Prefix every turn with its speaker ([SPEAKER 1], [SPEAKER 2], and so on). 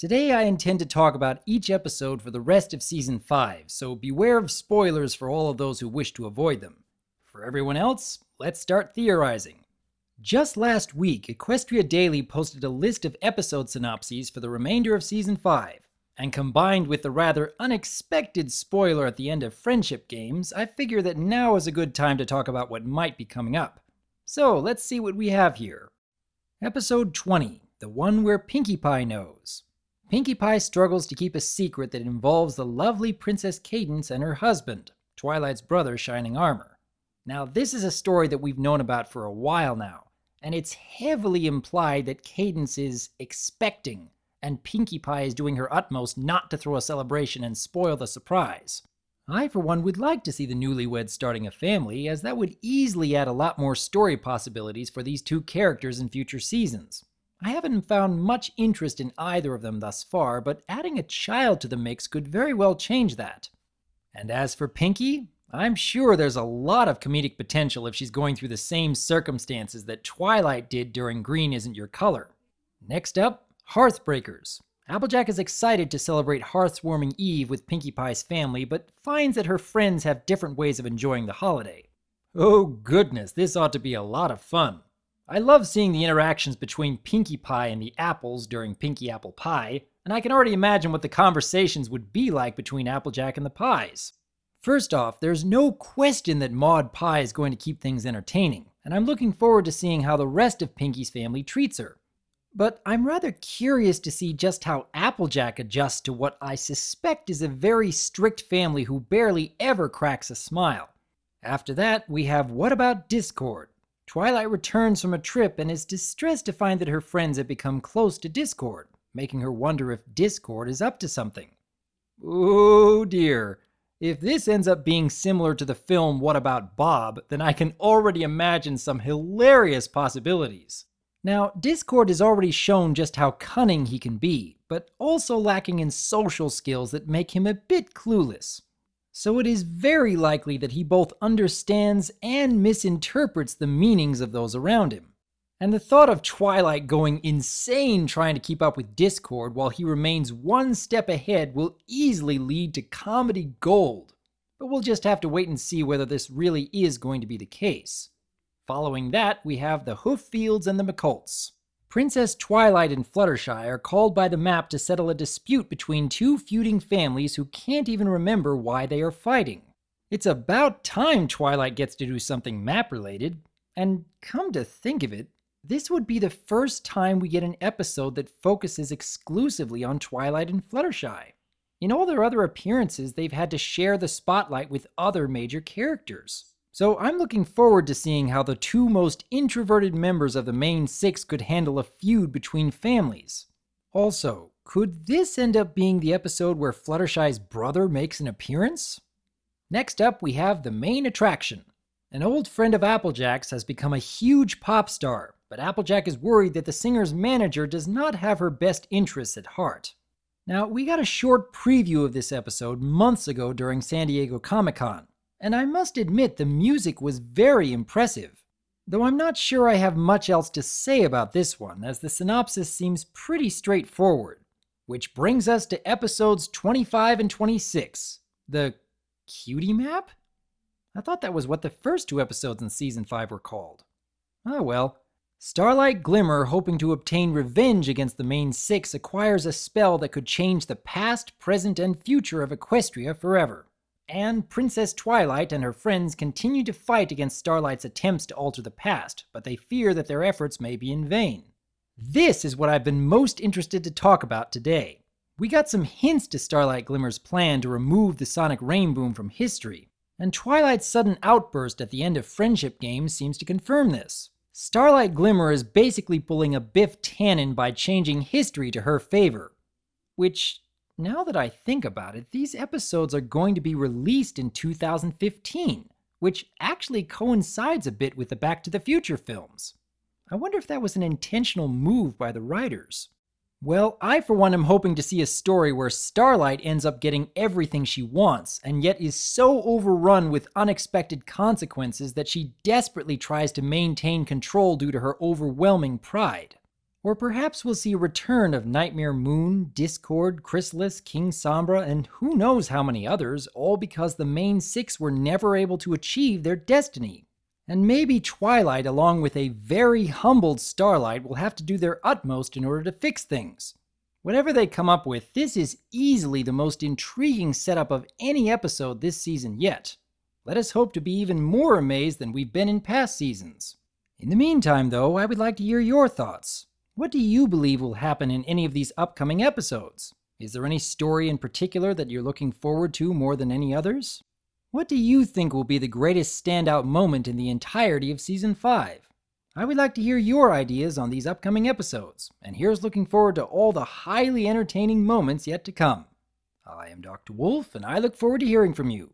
[SPEAKER 1] Today I intend to talk about each episode for the rest of Season 5, so beware of spoilers for all of those who wish to avoid them. For everyone else, let's start theorizing. Just last week, Equestria Daily posted a list of episode synopses for the remainder of Season 5, and combined with the rather unexpected spoiler at the end of Friendship Games, I figure that now is a good time to talk about what might be coming up. So let's see what we have here. Episode 20, the one where Pinkie Pie knows. Pinkie Pie struggles to keep a secret that involves the lovely Princess Cadance and her husband, Twilight's brother Shining Armor. Now this is a story that we've known about for a while now, and it's heavily implied that Cadance is expecting, and Pinkie Pie is doing her utmost not to throw a celebration and spoil the surprise. I for one would like to see the newlyweds starting a family, as that would easily add a lot more story possibilities for these two characters in future seasons. I haven't found much interest in either of them thus far, but adding a child to the mix could very well change that. And as for Pinkie, I'm sure there's a lot of comedic potential if she's going through the same circumstances that Twilight did during Green Isn't Your Color. Next up, Heartbreakers. Applejack is excited to celebrate Hearthwarming Eve with Pinkie Pie's family, but finds that her friends have different ways of enjoying the holiday. Oh goodness, this ought to be a lot of fun. I love seeing the interactions between Pinkie Pie and the apples during Pinkie Apple Pie, and I can already imagine what the conversations would be like between Applejack and the Pies. First off, there's no question that Maud Pie is going to keep things entertaining, and I'm looking forward to seeing how the rest of Pinkie's family treats her. But I'm rather curious to see just how Applejack adjusts to what I suspect is a very strict family who barely ever cracks a smile. After that, we have What About Discord? Twilight returns from a trip and is distressed to find that her friends have become close to Discord, making her wonder if Discord is up to something. Oh dear. If this ends up being similar to the film What About Bob, then I can already imagine some hilarious possibilities. Now, Discord has already shown just how cunning he can be, but also lacking in social skills that make him a bit clueless. So it is very likely that he both understands and misinterprets the meanings of those around him. And the thought of Twilight going insane trying to keep up with Discord while he remains one step ahead will easily lead to comedy gold. But we'll just have to wait and see whether this really is going to be the case. Following that, we have the Hooffields and the McColts. Princess Twilight and Fluttershy are called by the map to settle a dispute between two feuding families who can't even remember why they are fighting. It's about time Twilight gets to do something map-related, and come to think of it, this would be the first time we get an episode that focuses exclusively on Twilight and Fluttershy. In all their other appearances, they've had to share the spotlight with other major characters. So I'm looking forward to seeing how the two most introverted members of the main six could handle a feud between families. Also, could this end up being the episode where Fluttershy's brother makes an appearance? Next up, we have the main attraction. An old friend of Applejack's has become a huge pop star, but Applejack is worried that the singer's manager does not have her best interests at heart. Now, we got a short preview of this episode months ago during San Diego Comic-Con. And I must admit the music was very impressive, though I'm not sure I have much else to say about this one, as the synopsis seems pretty straightforward. Which brings us to episodes 25 and 26, the Cutie Map? I thought that was what the first two episodes in Season 5 were called. Oh well. Starlight Glimmer, hoping to obtain revenge against the main six, acquires a spell that could change the past, present, and future of Equestria forever. And Princess Twilight and her friends continue to fight against Starlight's attempts to alter the past, but they fear that their efforts may be in vain. This is what I've been most interested to talk about today. We got some hints to Starlight Glimmer's plan to remove the Sonic Rainboom from history, and Twilight's sudden outburst at the end of Friendship Games seems to confirm this. Starlight Glimmer is basically pulling a Biff Tannen by changing history to her favor, which, now that I think about it, these episodes are going to be released in 2015, which actually coincides a bit with the Back to the Future films. I wonder if that was an intentional move by the writers. Well, I for one am hoping to see a story where Starlight ends up getting everything she wants, and yet is so overrun with unexpected consequences that she desperately tries to maintain control due to her overwhelming pride. Or perhaps we'll see a return of Nightmare Moon, Discord, Chrysalis, King Sombra, and who knows how many others, all because the main 6 were never able to achieve their destiny. And maybe Twilight, along with a very humbled Starlight, will have to do their utmost in order to fix things. Whatever they come up with, this is easily the most intriguing setup of any episode this season yet. Let us hope to be even more amazed than we've been in past seasons. In the meantime, though, I would like to hear your thoughts. What do you believe will happen in any of these upcoming episodes? Is there any story in particular that you're looking forward to more than any others? What do you think will be the greatest standout moment in the entirety of Season 5? I would like to hear your ideas on these upcoming episodes, and here's looking forward to all the highly entertaining moments yet to come. I am Dr. Wolf, and I look forward to hearing from you.